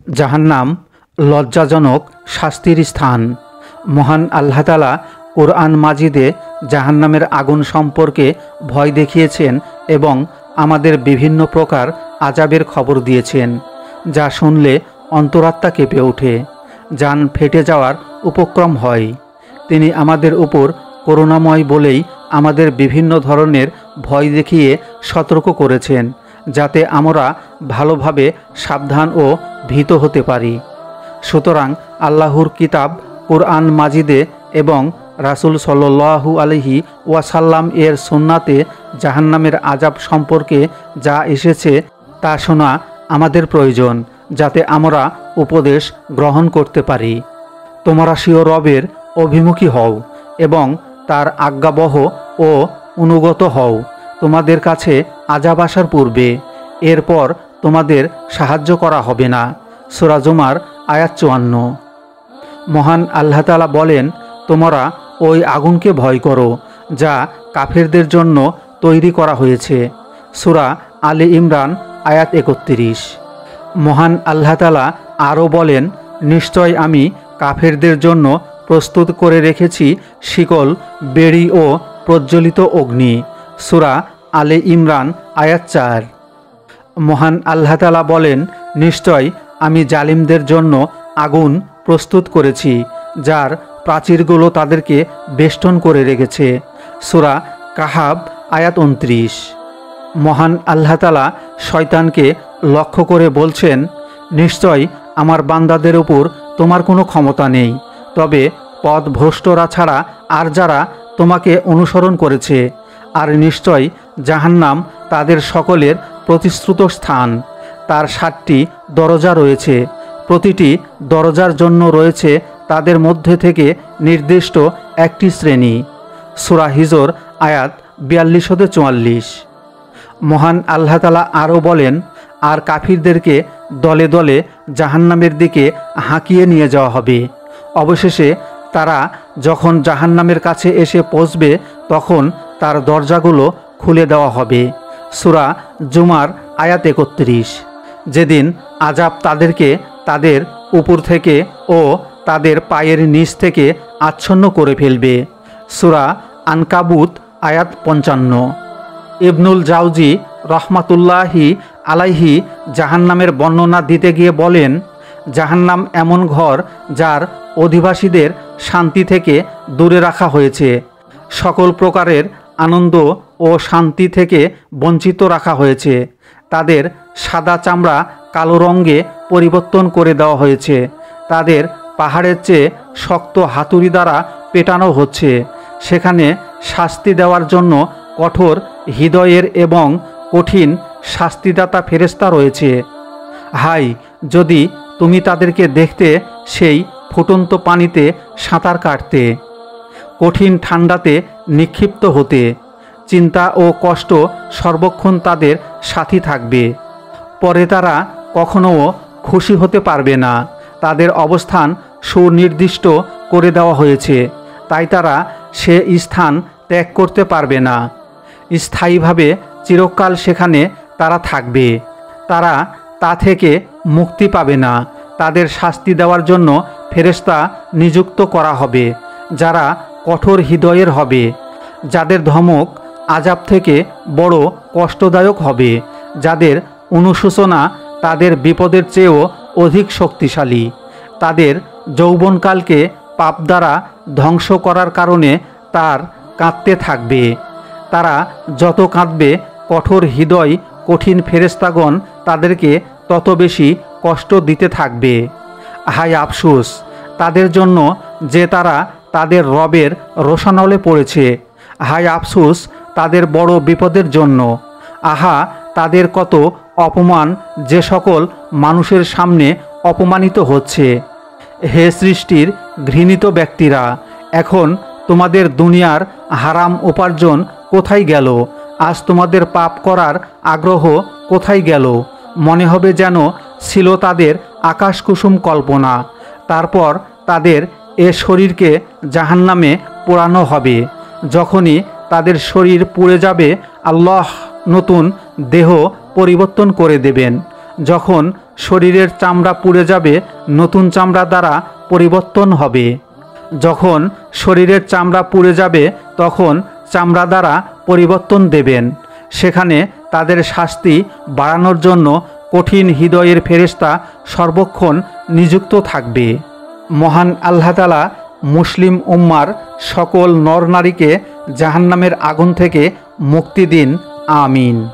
জাহান্নাম লজ্জাজনক শাস্তির স্থান। মহান আল্লাহ তাআলা কোরআন মাজিদে জাহান্নামের আগুন সম্পর্কে ভয় দেখিয়েছেন এবং আমাদের বিভিন্ন প্রকার আযাবের খবর দিয়েছেন, যা শুনলে অন্তরাত্মা কেঁপে ওঠে, জান ফেটে যাওয়ার উপক্রম হয়। তিনি আমাদের উপর করুণাময় বলেই আমাদের বিভিন্ন ধরনের ভয় দেখিয়ে সতর্ক করেছেন, যাতে আমরা ভালোভাবে সাবধান ও ভীত হতে পারি। সুতরাং আল্লাহর কিতাব কোরআন মাজিদে এবং রাসূল সাল্লাল্লাহু আলাইহি ওয়াসাল্লাম এর সুন্নাতে জাহান্নামের আযাব সম্পর্কে যা এসেছে তা শোনা আমাদের প্রয়োজন, যাতে আমরা উপদেশ গ্রহণ করতে পারি। তোমরা স্বীয় রবের অভিমুখী হও এবং তার আজ্ঞাবহ ও অনুগত হও। তোমাদের কাছে আযাব আসার পূর্বে এরপর তোমাদের সাহায্য করা হবে না। সূরা জুমার আয়াত ৫৪। মহান আল্লাহ তাআলা বলেন, তোমরা ওই আগুনকে ভয় করো যা কাফেরদের জন্য তৈরি করা হয়েছে। সূরা আলী ইমরান আয়াত ৩১। মহান আল্লাহ তাআলা আরও বলেন, নিশ্চয় আমি কাফেরদের জন্য প্রস্তুত করে রেখেছি শিকল, বেড়ি ও প্রজ্বলিত অগ্নি। সূরা আলী ইমরান আয়াত ৪। মহান আল্লাহ তাআলা বলেন, নিশ্চয় আমি জালিমদের জন্য আগুন প্রস্তুত করেছি, যার প্রাচীরগুলো তাদেরকে বেষ্টন করে রেখেছে। সূরা কাহাব আয়াত ২৯। মহান আল্লাহ তাআলা শয়তানকে লক্ষ্য করে বলছেন, নিশ্চয় আমার বান্দাদের উপর তোমার কোনো ক্ষমতা নেই, তবে পথভ্রষ্টরা ছাড়া আর যারা তোমাকে অনুসরণ করেছে, আর নিশ্চয় জাহান্নাম তাদের সকলের প্রতিশ্রুত স্থান। তার ৭টি দরজা রয়েছে, প্রতিটি দরজার জন্য রয়েছে তাদের মধ্যে থেকে নির্দিষ্ট একটি শ্রেণী। সূরা হিজর আয়াত ৪২-৪৪। মহান আল্লাহ তাআলা আরও বলেন, আর কাফিরদেরকে দলে দলে জাহান্নামের দিকে হাঁকিয়ে নিয়ে যাওয়া হবে। অবশেষে তারা যখন জাহান্নামের কাছে এসে পৌঁছবে, তখন তার দরজাগুলো খুলে দেওয়া হবে। সূরা জুমার আয়াত ৩১। যেদিন আযাব তাদেরকে তাদের উপর থেকে ও তাদের পায়ের নিচ থেকে আচ্ছন্ন করে ফেলবে। সূরা আনকাবুত আয়াত ৫৫। ইবনুল জাওজি রহমাতুল্লাহি আলাইহি জাহান্নামের বর্ণনা দিতে গিয়ে বলেন, জাহান্নাম এমন ঘর যার অধিবাসীদের শান্তি থেকে দূরে রাখা হয়েছে, সকল প্রকারের আনন্দ ও শান্তি থেকে বঞ্চিত রাখা হয়েছে। তাদের সাদা চামড়া কালো রঙে পরিবর্তন করে দেওয়া হয়েছে, তাদের পাহাড়ের চেয়ে শক্ত হাতুড়ি দ্বারা পেটানো হচ্ছে। সেখানে শাস্তি দেওয়ার জন্য কঠোর হৃদয়ের এবং কঠিন শাস্তিদাতা ফেরেশতা রয়েছে। হায়, যদি তুমি তাদেরকে দেখতে, সেই ফুটন্ত পানিতে সাঁতার কাটতে, কঠিন ঠান্ডাতে নিক্ষিপ্ত হতে। চিন্তা ও কষ্ট সর্বক্ষণ তাদের সাথী থাকবে। পরে তারা কখনো খুশি হতে পারবে না। তাদের অবস্থান সুনির্দিষ্ট করে দেওয়া হয়েছে, তাই তারা সে স্থান ত্যাগ করতে পারবে না। স্থায়ীভাবে চিরকাল সেখানে তারা থাকবে। তারা তা থেকে মুক্তি পাবে না। তাদের শাস্তি দেওয়ার জন্য ফেরেশতা নিযুক্ত করা হবে, যারা কঠোর হৃদয়ের হবে, যাদের ধমক আযাব থেকে বড় কষ্টদায়ক হবে, যাদের অনুশোচনা তাদের বিপদের চেয়েও অধিক শক্তিশালী। তাদের যৌবনকালকে পাপ দ্বারা ধ্বংস করার কারণে তার কাঁদতে থাকবে। তারা যত কাঁদবে, কঠোর হৃদয় কঠিন ফেরেশতাগণ তাদেরকে তত বেশি কষ্ট দিতে থাকবে। হায় আফসোস তাদের জন্য যে তারা তাদের রবের রোষানলে পড়েছে। হায় আফসোস তাদের বড় বিপদের জন্য। আহা, তাদের কত অপমান যে সকল মানুষের সামনে অপমানিত হচ্ছে। হে সৃষ্টির ঘৃণিত ব্যক্তিরা, এখন তোমাদের দুনিয়ার হারাম উপার্জন কোথায় গেল? আজ তোমাদের পাপ করার আগ্রহ কোথায় গেল? মনে হবে যেন ছিল তাদের আকাশকুসুম কল্পনা। তারপর তাদের এ শরীরকে জাহান্নামে পোড়ানো হবে। যখনই তাদের শরীর পুড়ে যাবে, আল্লাহ নতুন দেহ পরিবর্তন করে দেবেন। যখন শরীরের চামড়া পুড়ে যাবে, নতুন চামড়া দ্বারা পরিবর্তন হবে। যখন শরীরের চামড়া পুড়ে যাবে তখন চামড়া দ্বারা পরিবর্তন দেবেন। সেখানে তাদের শাস্তি বাড়ানোর জন্য কঠিন হৃদয়ের ফেরেশতা সর্বক্ষণ নিযুক্ত থাকবে। মহান আল্লাহ তাআলা মুসলিম উম্মার সকল নর নারীকে জাহান্নামের আগুন থেকে মুক্তি দিন। আমিন।